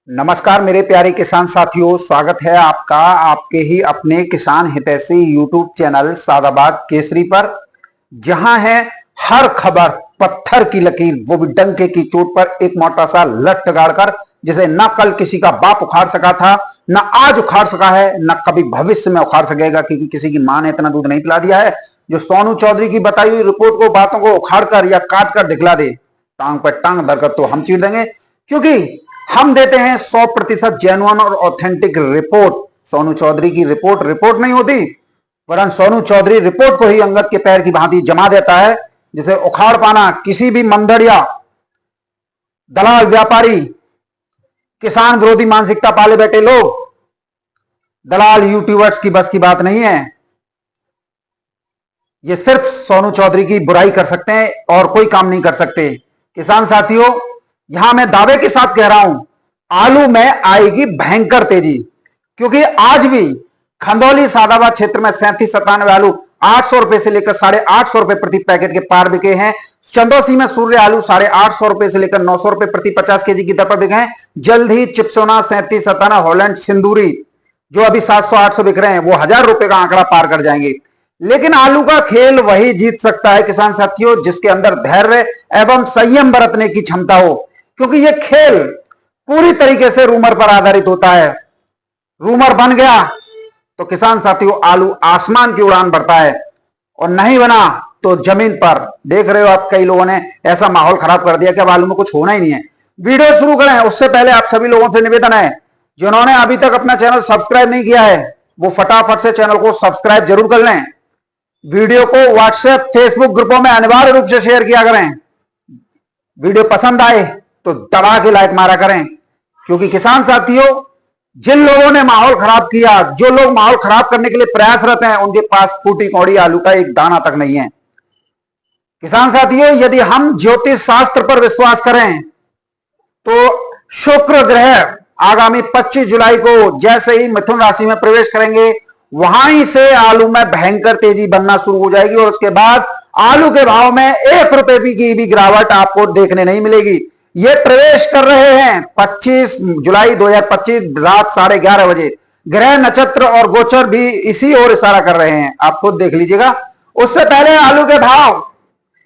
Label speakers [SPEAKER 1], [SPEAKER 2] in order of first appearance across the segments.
[SPEAKER 1] नमस्कार मेरे प्यारे किसान साथियों, स्वागत है आपका आपके ही अपने किसान हितैषी यूट्यूब चैनल सादाबाद केसरी पर, जहां है हर खबर पत्थर की लकीर, वो भी डंके की चोट पर एक मोटा सा लट गाड़कर, जिसे न कल किसी का बाप उखाड़ सका था, न आज उखाड़ सका है, न कभी भविष्य में उखाड़ सकेगा, क्योंकि किसी की मां ने इतना दूध नहीं पिला दिया है जो सोनू चौधरी की बताई हुई रिपोर्ट को, बातों को उखाड़ कर या काट कर दिखला दे। टांग पर टांग धरकर तो हम चीर देंगे, क्योंकि हम देते हैं 100% जेन्युइन और ऑथेंटिक रिपोर्ट। सोनू चौधरी की रिपोर्ट नहीं होती, वरन सोनू चौधरी रिपोर्ट को ही अंगद के पैर की भांति जमा देता है, जिसे उखाड़ पाना किसी भी मंदड़िया, दलाल, व्यापारी, किसान विरोधी मानसिकता पाले बैठे लोग, दलाल यूट्यूबर्स की बस की बात नहीं है। ये सिर्फ सोनू चौधरी की बुराई कर सकते हैं और कोई काम नहीं कर सकते। किसान साथियों, यहां मैं दावे के साथ कह रहा हूं, आलू में आएगी भयंकर तेजी, क्योंकि आज भी खंदौली सादाबाद क्षेत्र में 37-97 आलू 800 रुपए से लेकर 850 रुपए प्रति पैकेट के पार बिके हैं। चंदौसी में सूर्य आलू 850 रुपए से लेकर 900 रुपए प्रति 50 केजी की दर पर बिके हैं। जल्द ही चिप्सोना 37-97 हॉलैंड सिंदूरी जो अभी 700-800 बिक रहे हैं, वो 1000 रुपए का आंकड़ा पार कर जाएंगे। लेकिन आलू का खेल वही जीत सकता है किसान साथियों, जिसके अंदर धैर्य एवं संयम बरतने की क्षमता हो, क्योंकि यह खेल पूरी तरीके से रूमर पर आधारित होता है। रूमर बन गया तो किसान साथियों आलू आसमान की उड़ान भरता है, और नहीं बना तो जमीन पर। देख रहे हो आप, कई लोगों ने ऐसा माहौल खराब कर दिया कि अब आलू में कुछ होना ही नहीं है। वीडियो शुरू करें उससे पहले आप सभी लोगों से निवेदन है, जिन्होंने अभी तक अपना चैनल सब्सक्राइब नहीं किया है, वो फटाफट से चैनल को सब्सक्राइब जरूर कर लें। वीडियो को व्हाट्सएप, फेसबुक ग्रुपों में अनिवार्य रूप से शेयर किया करें। वीडियो पसंद आए तो दबा के लाइक मारा करें, क्योंकि किसान साथियों, जिन लोगों ने माहौल खराब किया, जो लोग माहौल खराब करने के लिए प्रयासरत हैं, उनके पास फूटी कौड़ी आलू का एक दाना तक नहीं है। किसान साथियों, यदि हम ज्योतिष शास्त्र पर विश्वास करें तो शुक्र ग्रह आगामी 25 जुलाई को जैसे ही मिथुन राशि में प्रवेश करेंगे, वहां से आलू में भयंकर तेजी बनना शुरू हो जाएगी, और उसके बाद आलू के भाव में 1 रुपए की भी गिरावट आपको देखने नहीं मिलेगी। ये प्रवेश कर रहे हैं 25 जुलाई 2025 रात 11:30 बजे। ग्रह, नक्षत्र और गोचर भी इसी ओर इशारा कर रहे हैं, आप खुद देख लीजिएगा। उससे पहले आलू के भाव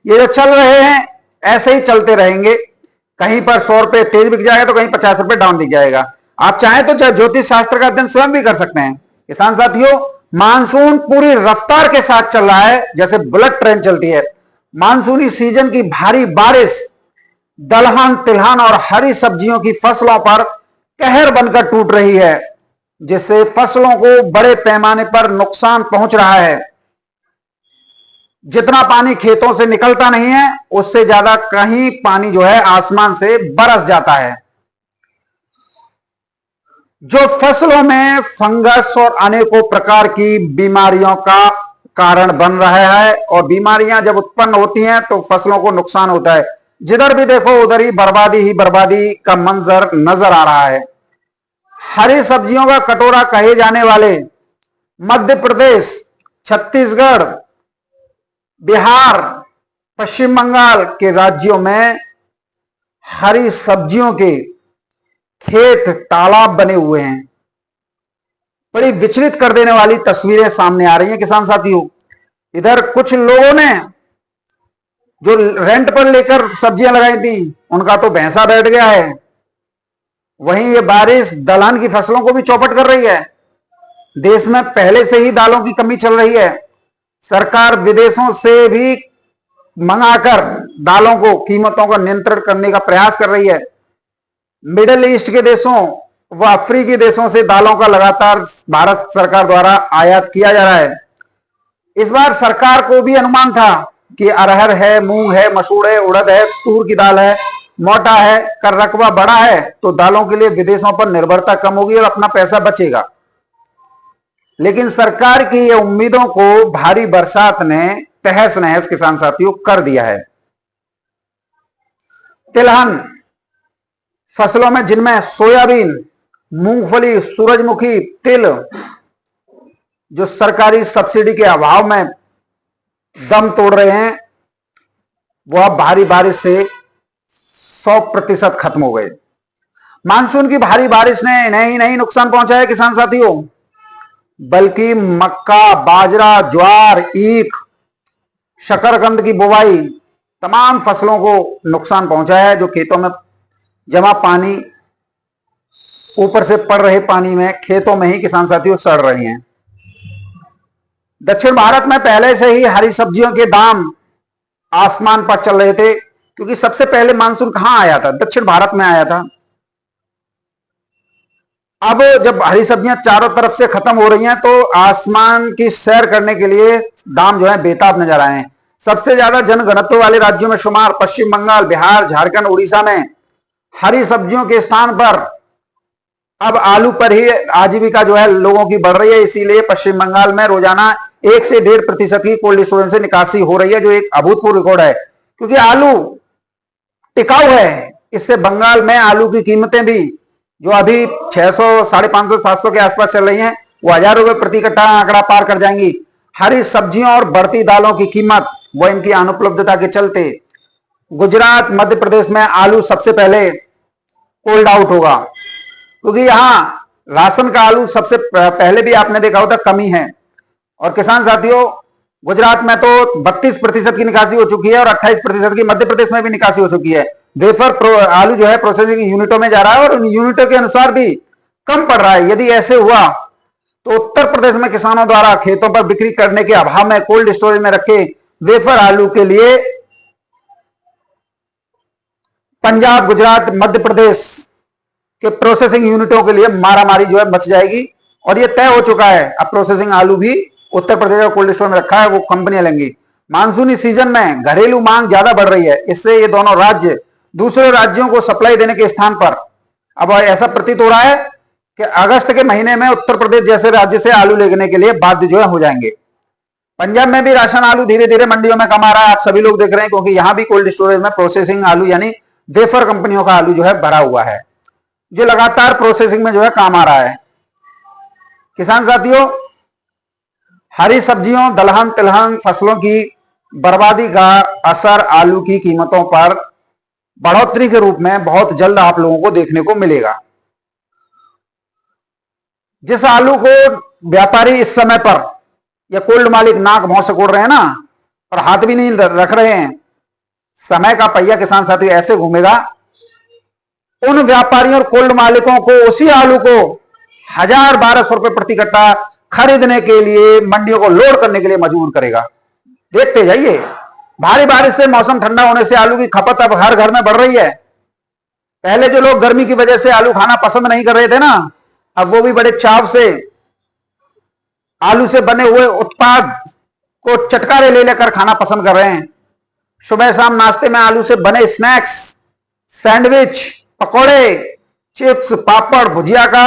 [SPEAKER 1] ये जो चल रहे हैं ऐसे ही चलते रहेंगे। कहीं पर 100 रुपए तेज बिक जाएगा तो कहीं 50 रुपए डाउन बिक जाएगा। आप चाहें तो ज्योतिष शास्त्र का अध्ययन स्वयं भी कर सकते हैं। किसान साथियों, मानसून पूरी रफ्तार के साथ चल रहा है, जैसे बुलेट ट्रेन चलती है। मानसूनी सीजन की भारी बारिश दलहन, तिलहन और हरी सब्जियों की फसलों पर कहर बनकर टूट रही है, जिससे फसलों को बड़े पैमाने पर नुकसान पहुंच रहा है। जितना पानी खेतों से निकलता नहीं है, उससे ज्यादा कहीं पानी जो है आसमान से बरस जाता है, जो फसलों में फंगस और अनेकों प्रकार की बीमारियों का कारण बन रहा है। और बीमारियां जब उत्पन्न होती हैं तो फसलों को नुकसान होता है। जिधर भी देखो उधर ही बर्बादी का मंजर नजर आ रहा है। हरी सब्जियों का कटोरा कहे जाने वाले मध्य प्रदेश, छत्तीसगढ़, बिहार, पश्चिम बंगाल के राज्यों में हरी सब्जियों के खेत, तालाब बने हुए हैं। बड़ी विचलित कर देने वाली तस्वीरें सामने आ रही हैं किसान साथियों। इधर कुछ लोगों ने जो रेंट पर लेकर सब्जियां लगाई थी, उनका तो भैंसा बैठ गया है। वहीं ये बारिश दलहन की फसलों को भी चौपट कर रही है। देश में पहले से ही दालों की कमी चल रही है। सरकार विदेशों से भी मंगाकर दालों को, कीमतों का नियंत्रण करने का प्रयास कर रही है। मिडिल ईस्ट के देशों व अफ्रीकी देशों से दालों का लगातार भारत सरकार द्वारा आयात किया जा रहा है। इस बार सरकार को भी अनुमान था कि अरहर है, मूंग है, मसूर है, उड़द है, तूर की दाल है, मोटा है, का रकबा बड़ा है, तो दालों के लिए विदेशों पर निर्भरता कम होगी और अपना पैसा बचेगा। लेकिन सरकार की ये उम्मीदों को भारी बरसात ने तहस नहस किसान साथियों कर दिया है। तिलहन फसलों में, जिनमें सोयाबीन, मूंगफली, सूरजमुखी, तिल, जो सरकारी सब्सिडी के अभाव में दम तोड़ रहे हैं, वह भारी बारिश से 100% खत्म हो गए। मानसून की भारी बारिश ने नहीं नुकसान पहुंचाया किसान साथियों, बल्कि मक्का, बाजरा, ज्वार, ईख, शकरकंद की बुवाई, तमाम फसलों को नुकसान पहुंचाया है। जो खेतों में जमा पानी, ऊपर से पड़ रहे पानी में खेतों में ही किसान साथियों सड़ रही हैं। दक्षिण भारत में पहले से ही हरी सब्जियों के दाम आसमान पर चल रहे थे, क्योंकि सबसे पहले मानसून कहां आया था? दक्षिण भारत में आया था। अब जब हरी सब्जियां चारों तरफ से खत्म हो रही हैं, तो आसमान की सैर करने के लिए दाम जो है बेताब नजर आए हैं। सबसे ज्यादा जनघनत्व वाले राज्यों में शुमार पश्चिम बंगाल, बिहार, झारखंड, उड़ीसा में हरी सब्जियों के स्थान पर अब आलू पर ही आजीविका जो है लोगों की बढ़ रही है। इसीलिए पश्चिम बंगाल में रोजाना 1 से 1.5% की कोल्ड स्टोरेज से निकासी हो रही है, जो एक अभूतपूर्व रिकॉर्ड है, क्योंकि आलू टिकाऊ है। इससे बंगाल में आलू की कीमतें भी जो अभी 600, 550, 700 के आसपास चल रही हैं, वो 1000 रुपए प्रति कट्टा आंकड़ा पार कर जाएंगी। हरी सब्जियों और बढ़ती दालों की कीमत वो इनकी अनुपलब्धता के चलते गुजरात, मध्य प्रदेश में आलू सबसे पहले कोल्ड आउट होगा, क्योंकि यहां राशन का आलू सबसे पहले भी आपने देखा होता कमी है। और किसान साथियों, गुजरात में तो 32% की निकासी हो चुकी है और 28% की मध्य प्रदेश में भी निकासी हो चुकी है। वेफर आलू जो है प्रोसेसिंग यूनिटों में जा रहा है और उन यूनिटों के अनुसार भी कम पड़ रहा है। यदि ऐसे हुआ तो उत्तर प्रदेश में किसानों द्वारा खेतों पर बिक्री करने के अभाव में कोल्ड स्टोरेज में रखे वेफर आलू के लिए पंजाब, गुजरात, मध्य प्रदेश के प्रोसेसिंग यूनिटों के लिए मारामारी जो है मच जाएगी। और ये तय हो चुका है, अब प्रोसेसिंग आलू भी उत्तर प्रदेश का कोल्ड स्टोर में रखा है, वो कंपनियां लेंगी। मानसूनी सीजन में घरेलू मांग ज्यादा बढ़ रही है, इससे ये दोनों राज्य दूसरे राज्यों को सप्लाई देने के स्थान पर अब ऐसा प्रतीत हो रहा है कि अगस्त के महीने में उत्तर प्रदेश जैसे राज्य से आलू लेने के लिए बाध्य जो है हो जाएंगे। पंजाब में भी राशन आलू धीरे धीरे मंडियों में कम आ रहा है, आप सभी लोग देख रहे हैं, क्योंकि यहां भी कोल्ड स्टोरेज में प्रोसेसिंग आलू यानी वेफर कंपनियों का आलू जो है भरा हुआ है, जो लगातार प्रोसेसिंग में जो है काम आ रहा है। किसान साथियों, हरी सब्जियों, दलहन तिलहन फसलों की बर्बादी का असर आलू की कीमतों पर बढ़ोतरी के रूप में बहुत जल्द आप लोगों को देखने को मिलेगा। जिस आलू को व्यापारी इस समय पर या कोल्ड मालिक नाक मुंह से कोड़ रहे हैं ना, और हाथ भी नहीं रख रहे हैं, समय का पहिया किसान साथियों ऐसे घूमेगा, उन व्यापारियों और कोल्ड मालिकों को उसी आलू को 1000-1200 रुपए प्रति कट्टा खरीदने के लिए मंडियों को लोड करने के लिए मजबूर करेगा। देखते जाइए, भारी बारिश से मौसम ठंडा होने से आलू की खपत अब हर घर में बढ़ रही है। पहले जो लोग गर्मी की वजह से आलू खाना पसंद नहीं कर रहे थे ना, अब वो भी बड़े चाव से आलू से बने हुए उत्पाद को चटकारे ले लेकर खाना पसंद कर रहे हैं। सुबह शाम नाश्ते में आलू से बने स्नैक्स, सैंडविच, पकोड़े, चिप्स, पापड़, भुजिया का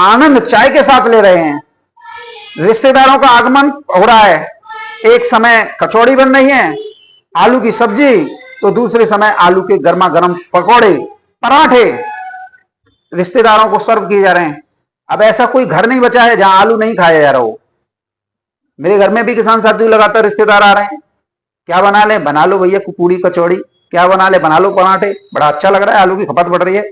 [SPEAKER 1] आनंद चाय के साथ ले रहे हैं। रिश्तेदारों का आगमन हो रहा है, एक समय कचौड़ी बन रही है, आलू की सब्जी, तो दूसरे समय आलू के गर्मा गर्म पकोड़े, पराठे रिश्तेदारों को सर्व किए जा रहे हैं। अब ऐसा कोई घर नहीं बचा है जहां आलू नहीं खाया जा रहा हो। मेरे घर में भी किसान साथियों लगातार रिश्तेदार आ रहे हैं, क्या बना ले, बना लो भैया पूड़ी कचौड़ी, क्या बना ले, बना लो पराठे, बड़ा अच्छा लग रहा है, आलू की खपत बढ़ रही है।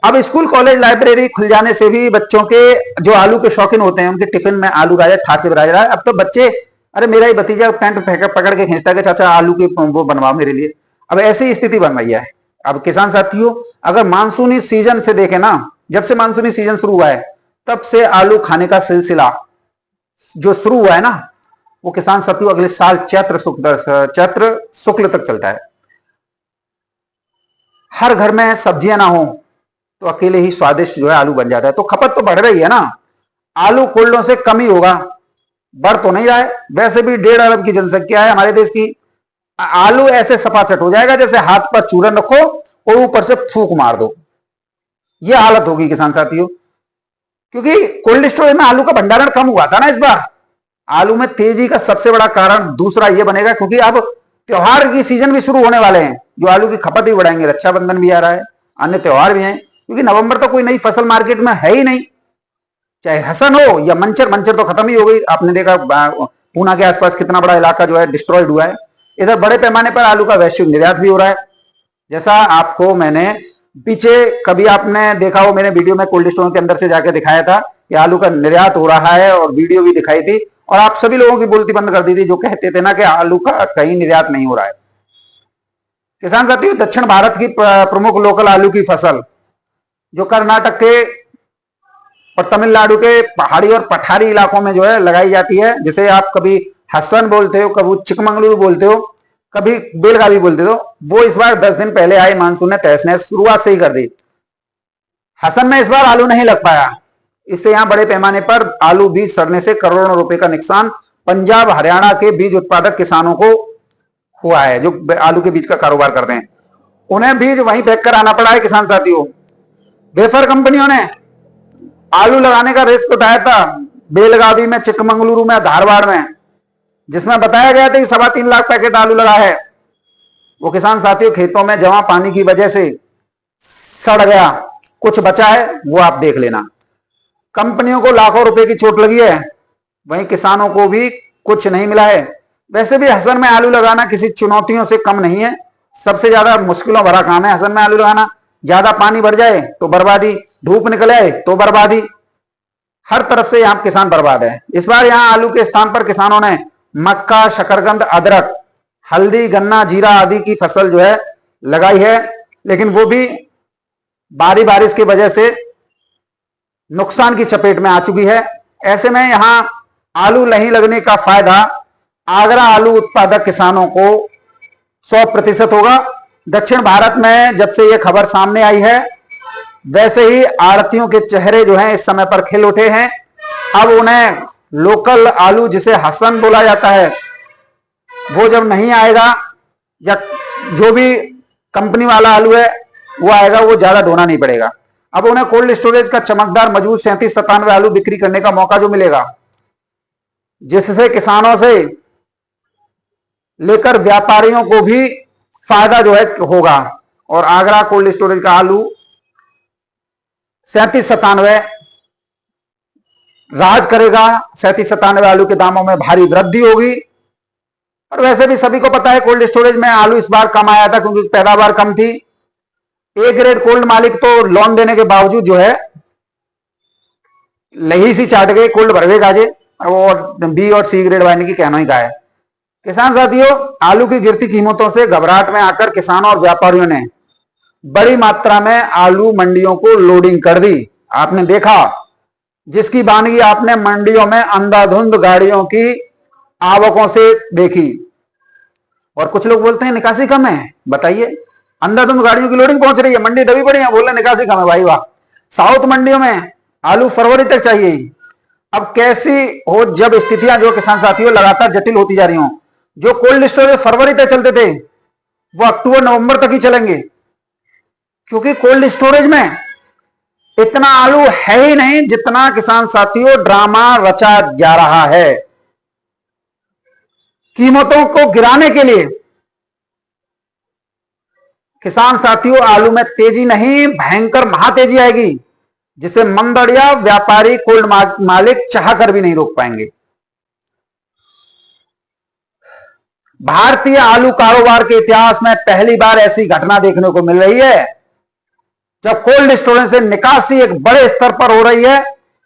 [SPEAKER 1] अब स्कूल कॉलेज लाइब्रेरी खुल जाने से भी बच्चों के जो आलू के शौकीन होते हैं उनके टिफिन में आलू राजा ठाक से भराया जा रहा है। अब तो बच्चे, अरे मेरा ही भतीजा पैंट पकड़ के खींचता है कि चाचा आलू के वो बनवाओ मेरे लिए। अब ऐसी स्थिति बन रही है। अब किसान साथियों, अगर मानसूनी सीजन से देखें ना, जब से मानसूनी सीजन शुरू हुआ है तब से आलू खाने का सिलसिला जो शुरू हुआ है ना, वो किसान साथियों अगले साल चैत्र शुक्ल तक चलता है। हर घर में सब्जियां ना हो तो अकेले ही स्वादिष्ट जो है आलू बन जाता है। तो खपत तो बढ़ रही है ना, आलू कोल्डों से कम ही होगा, बढ़ तो नहीं रहा है। वैसे भी 1.5 अरब की जनसंख्या है हमारे देश की। आलू ऐसे सपाचट हो जाएगा जैसे हाथ पर चूरन रखो और ऊपर से फूंक मार दो, यह हालत होगी किसान साथियों। क्योंकि कोल्ड स्टोरेज में आलू का भंडारण कम हुआ था ना इस बार। आलू में तेजी का सबसे बड़ा कारण दूसरा यह बनेगा, क्योंकि अब त्योहार की सीजन भी शुरू होने वाले हैं जो आलू की खपत भी बढ़ाएंगे। रक्षाबंधन भी आ रहा है, अन्य त्योहार भी हैं, क्योंकि नवंबर तक कोई नई फसल मार्केट में है ही नहीं, चाहे हसन हो या मंचर तो खत्म ही हो गई। आपने देखा पूना के आसपास कितना बड़ा इलाका जो है डिस्ट्रॉयड हुआ है। इधर बड़े पैमाने पर आलू का वैश्विक निर्यात भी हो रहा है। जैसा आपको मैंने पीछे कभी आपने देखा हो, मेरे वीडियो में कोल्ड स्टोर के अंदर से जाकर दिखाया था कि आलू का निर्यात हो रहा है, और वीडियो भी दिखाई थी, और आप सभी लोगों की बोलती बंद कर दी थी जो कहते थे ना कि आलू का कहीं निर्यात नहीं हो रहा है। किसान साथियों, दक्षिण भारत की प्रमुख लोकल आलू की फसल जो कर्नाटक के और तमिलनाडु के पहाड़ी और पठारी इलाकों में जो है लगाई जाती है, जिसे आप कभी हसन बोलते हो, कभी चिकमंगलुरु बोलते हो, कभी बेलगावी बोलते हो, वो इस बार 10 दिन पहले आए मानसून ने तहस नहस शुरुआत से ही कर दी। हसन में इस बार आलू नहीं लग पाया, इससे यहां बड़े पैमाने पर आलू बीज सड़ने से करोड़ों रुपए का नुकसान पंजाब हरियाणा के बीज उत्पादक किसानों को हुआ है, जो आलू के बीज का कारोबार करते हैं। उन्हें बीज वहीं फेंक कर आना पड़ा है। किसान साथियों, वेफर कंपनियों ने आलू लगाने का रिस्क उठाया था बेलगावी में, चिकमंगलुरु में, धारवाड़ में, जिसमें बताया गया था कि 3.25 लाख पैकेट आलू लगा है। वो किसान साथियों खेतों में जमा पानी की वजह से सड़ गया, कुछ बचा है वो आप देख लेना। कंपनियों को लाखों रुपए की चोट लगी है, वहीं किसानों को भी कुछ नहीं मिला है। वैसे भी हसन में आलू लगाना किसी चुनौतियों से कम नहीं है, सबसे ज्यादा मुश्किलों भरा काम है हसन में आलू लगाना। ज्यादा पानी भर जाए तो बर्बादी, धूप निकल आए तो बर्बादी, हर तरफ से यहां किसान बर्बाद है। इस बार यहां आलू के स्थान पर किसानों ने मक्का, शकरकंद, अदरक, हल्दी, गन्ना, जीरा आदि की फसल जो है लगाई है, लेकिन वो भी भारी बारिश की वजह से नुकसान की चपेट में आ चुकी है। ऐसे में यहां आलू नहीं लगने का फायदा आगरा आलू उत्पादक किसानों को 100% होगा। दक्षिण भारत में जब से यह खबर सामने आई है, वैसे ही आड़तियों के चेहरे जो हैं इस समय पर खिल उठे हैं। अब उन्हें लोकल आलू, जिसे हसन बोला जाता है, वो जब नहीं आएगा, या जो भी कंपनी वाला आलू है वो आएगा, वो ज्यादा ढोना नहीं पड़ेगा। अब उन्हें कोल्ड स्टोरेज का चमकदार मजबूत 37-97 आलू बिक्री करने का मौका जो मिलेगा, जिससे किसानों से लेकर व्यापारियों को भी फायदा जो है होगा। और आगरा कोल्ड स्टोरेज का आलू 37-97 राज करेगा। 37-97 आलू के दामों में भारी वृद्धि होगी। और वैसे भी सभी को पता है कोल्ड स्टोरेज में आलू इस बार कम आया था क्योंकि पैदावार कम थी। ए ग्रेड कोल्ड मालिक तो लोन देने के बावजूद जो है लही सी चाट गए, कोल्ड भरवे गाजे, और बी और सी ग्रेड वाले की कहना ही का है। किसान साथियों, आलू की गिरती कीमतों से घबराहट में आकर किसानों और व्यापारियों ने बड़ी मात्रा में आलू मंडियों को लोडिंग कर दी। आपने देखा, जिसकी वानगी आपने मंडियों में अंधाधुंध गाड़ियों की आवकों से देखी। और कुछ लोग बोलते हैं निकासी कम है। बताइए, अंधाधुंध गाड़ियों की लोडिंग पहुंच रही है, मंडी दबी पड़ी है, बोल रहे निकासी कम है। भाई वाह, साउथ मंडियों में आलू फरवरी तक चाहिए। अब कैसी हो जब स्थितियां जो किसान साथियों लगातार जटिल होती जा रही हो। जो कोल्ड स्टोरेज फरवरी तक चलते थे वो अक्टूबर नवंबर तक ही चलेंगे, क्योंकि कोल्ड स्टोरेज में इतना आलू है ही नहीं जितना किसान साथियों ड्रामा रचा जा रहा है। कीमतों को गिराने के लिए किसान साथियों आलू में तेजी नहीं, भयंकर महातेजी आएगी, जिसे मंदड़िया व्यापारी कोल्ड मालिक चाहकर भी नहीं रोक पाएंगे। भारतीय आलू कारोबार के इतिहास में पहली बार ऐसी घटना देखने को मिल रही है जब कोल्ड स्टोरेज से निकासी एक बड़े स्तर पर हो रही है।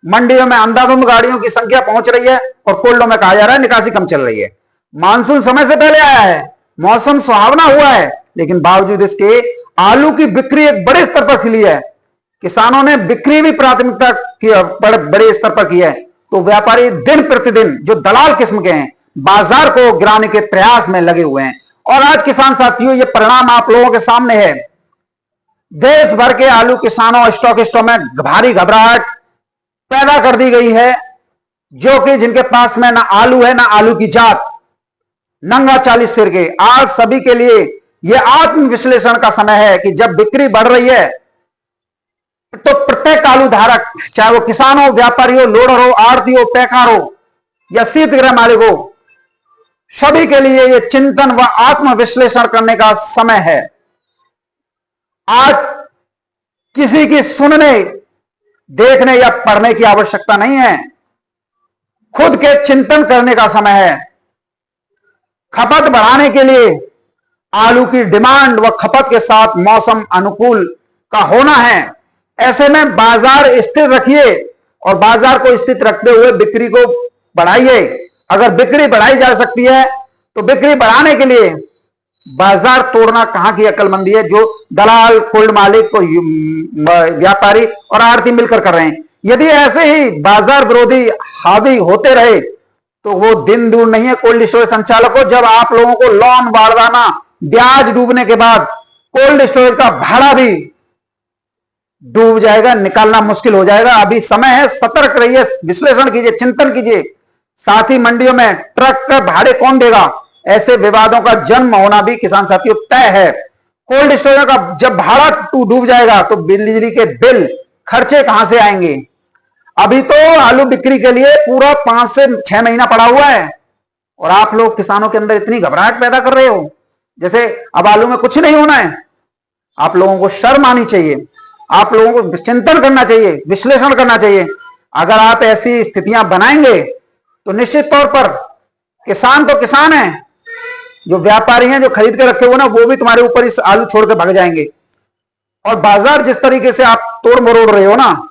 [SPEAKER 1] मंडियों में अंधाधुंध गाड़ियों की संख्या पहुंच रही है और कोल्डों में कहा जा रहा है निकासी कम चल रही है। मानसून समय से पहले आया है, मौसम सुहावना हुआ है, लेकिन बावजूद इसके आलू की बिक्री एक बड़े स्तर पर खिली है। किसानों ने बिक्री भी प्राथमिकता बड़े स्तर पर की है, तो व्यापारी दिन प्रतिदिन जो दलाल किस्म के हैं बाजार को गिराने के प्रयास में लगे हुए हैं। और आज किसान साथियों ये परिणाम आप लोगों के सामने है। देश भर के आलू किसानों स्टॉकिस्टों में भारी घबराहट पैदा कर दी गई है, जो कि जिनके पास में ना आलू है ना आलू की जात, नंगा 40 सिर के। आज सभी के लिए यह आत्म विश्लेषण का समय है कि जब बिक्री बढ़ रही है तो प्रत्येक आलू धारक, चाहे वो किसान हो, व्यापारी हो, लोडर हो, आड़ती हो, पैकार हो या शीतगृह मालिक हो, सभी के लिए यह चिंतन व आत्म विश्लेषण करने का समय है। आज किसी की सुनने, देखने या पढ़ने की आवश्यकता नहीं है, खुद के चिंतन करने का समय है। खपत बढ़ाने के लिए आलू की डिमांड व खपत के साथ मौसम अनुकूल का होना है। ऐसे में बाजार स्थिर रखिए और बाजार को स्थित रखते हुए बिक्री को बढ़ाइए। अगर बिक्री बढ़ाई जा सकती है तो बिक्री बढ़ाने के लिए बाजार तोड़ना कहां की अक्लमंदी है, जो दलाल, कोल्ड मालिक, व्यापारी और आढ़ती मिलकर कर रहे हैं। यदि ऐसे ही बाजार विरोधी हावी होते रहे तो वो दिन दूर नहीं है कोल्ड स्टोरेज संचालकों, जब आप लोगों को लोन बारदाना, ब्याज डूबने के बाद कोल्ड स्टोरेज का भाड़ा भी डूब जाएगा, निकालना मुश्किल हो जाएगा। अभी समय है, सतर्क रहिए, विश्लेषण कीजिए, चिंतन कीजिए। साथ ही मंडियों में ट्रक का भाड़े कौन देगा, ऐसे विवादों का जन्म होना भी किसान साथियों तय है। कोल्ड स्टोरेज का जब भाड़ा डूब जाएगा तो बिजली के बिल, खर्चे कहां से आएंगे। अभी तो आलू बिक्री के लिए पूरा 5 से 6 महीना पड़ा हुआ है और आप लोग किसानों के अंदर इतनी घबराहट पैदा कर रहे हो जैसे अब आलू में कुछ नहीं होना है। आप लोगों को शर्म आनी चाहिए, आप लोगों को चिंतन करना चाहिए, विश्लेषण करना चाहिए। अगर आप ऐसी स्थितियां बनाएंगे तो निश्चित तौर पर किसान तो किसान है, जो व्यापारी हैं, जो खरीद के रखे हुए ना, वो भी तुम्हारे ऊपर इस आलू छोड़ के भाग जाएंगे। और बाजार जिस तरीके से आप तोड़ मरोड़ रहे हो ना,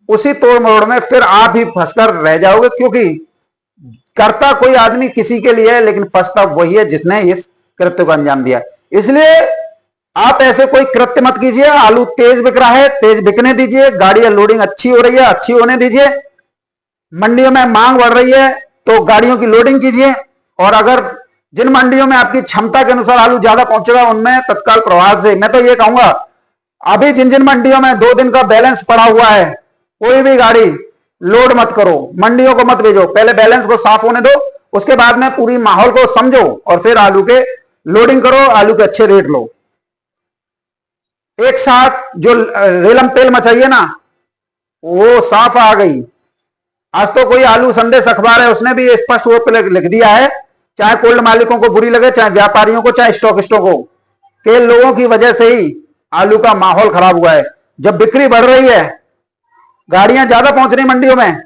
[SPEAKER 1] उसी तोड़ मरोड़ में फिर आप ही फंसकर रह जाओगे, क्योंकि करता कोई आदमी किसी के लिए है लेकिन फंसता वही है जिसने इस कृत्य को अंजाम दिया। इसलिए आप ऐसे कोई कृत्य मत कीजिए। आलू तेज बिक रहा है, तेज बिकने दीजिए। गाड़ियां लोडिंग अच्छी हो रही है, अच्छी होने दीजिए। मंडियों में मांग बढ़ रही है तो गाड़ियों की लोडिंग कीजिए। और अगर जिन मंडियों में आपकी क्षमता के अनुसार आलू ज्यादा पहुंचेगा उनमें तत्काल प्रभाव से, मैं तो ये कहूंगा, अभी जिन जिन मंडियों में 2 दिन का बैलेंस पड़ा हुआ है, कोई भी गाड़ी लोड मत करो, मंडियों को मत भेजो। पहले बैलेंस को साफ होने दो, उसके बाद में पूरी माहौल को समझो और फिर आलू के लोडिंग करो, आलू के अच्छे रेट लो। एक साथ जो रेलम पेल मचाइए ना, वो साफ आ गई। आज तो कोई आलू संदेश अखबार है, उसने भी स्पष्ट वो पे लिख दिया है, चाहे कोल्ड मालिकों को बुरी लगे, चाहे व्यापारियों को, चाहे स्टॉकिस्टों को, के लोगों की वजह से ही आलू का माहौल खराब हुआ है। जब बिक्री बढ़ रही है, गाड़ियां ज्यादा पहुंच रही मंडियों में,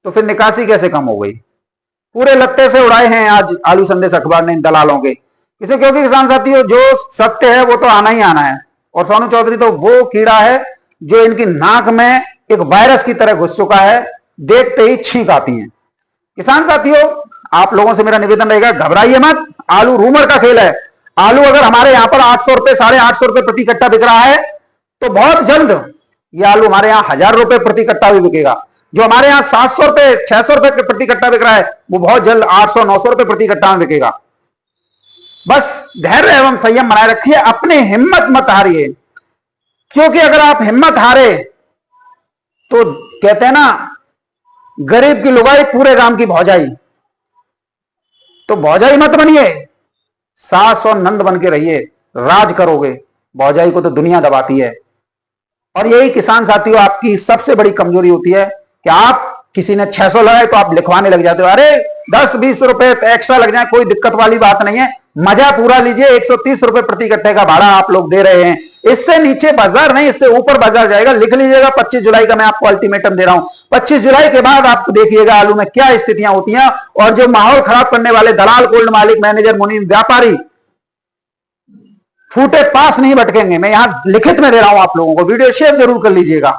[SPEAKER 1] तो फिर निकासी कैसे कम हो गई। पूरे लत्ते से उड़ाए हैं आज आलू संदेश अखबार ने इन दलालों के। इसे क्योंकि किसान साथियों, जो सत्य है वो तो आना ही आना है, और सोनू चौधरी तो वो कीड़ा है जो इनकी नाक में एक वायरस की तरह घुस चुका है, देखते ही छींक आती है। किसान साथियों, आप लोगों से मेरा निवेदन रहेगा, घबराइए मत। आलू रूमर का खेल है। आलू अगर हमारे यहां पर 800 रुपए, 850 रुपए प्रति कट्टा बिक रहा है, तो बहुत जल्द ये आलू हमारे यहां 1000 रुपए प्रति कट्टा भी बिकेगा। जो हमारे यहां 700 रुपए, 600 रुपए प्रति कट्टा बिक रहा है, वो बहुत जल्द 800, 900 रुपए प्रति कट्टा में बिकेगा। बस धैर्य एवं संयम बनाए रखिए, अपनी हिम्मत मत हारिए, क्योंकि अगर आप हिम्मत हारे तो कहते हैं ना, गरीब की लुगाई पूरे गांव की भौजाई। तो भौजाई मत बनिए, सास और नंद बन के रहिए, राज करोगे। भौजाई को तो दुनिया दबाती है। और यही किसान साथियों आपकी सबसे बड़ी कमजोरी होती है कि आप, किसी ने 600 लगाए तो आप लिखवाने लग जाते हो, अरे 10-20 रुपए एक्स्ट्रा लग जाए, कोई दिक्कत वाली बात नहीं है, मजा पूरा लीजिए। 130 रुपए प्रति कट्टे का भाड़ा आप लोग दे रहे हैं, इससे नीचे बाजार नहीं, इससे ऊपर बाजार जाएगा। लिख लीजिएगा, 25 जुलाई का मैं आपको अल्टीमेटम दे रहा हूं। 25 जुलाई के बाद आप देखिएगा आलू में क्या स्थितियां होती हैं, और जो माहौल खराब करने वाले दलाल, कोल्ड मालिक, मैनेजर, मुनीम, व्यापारी फूटे पास नहीं भटकेंगे। मैं यहां लिखित में दे रहा हूं आप लोगों को, वीडियो शेयर जरूर कर लीजिएगा।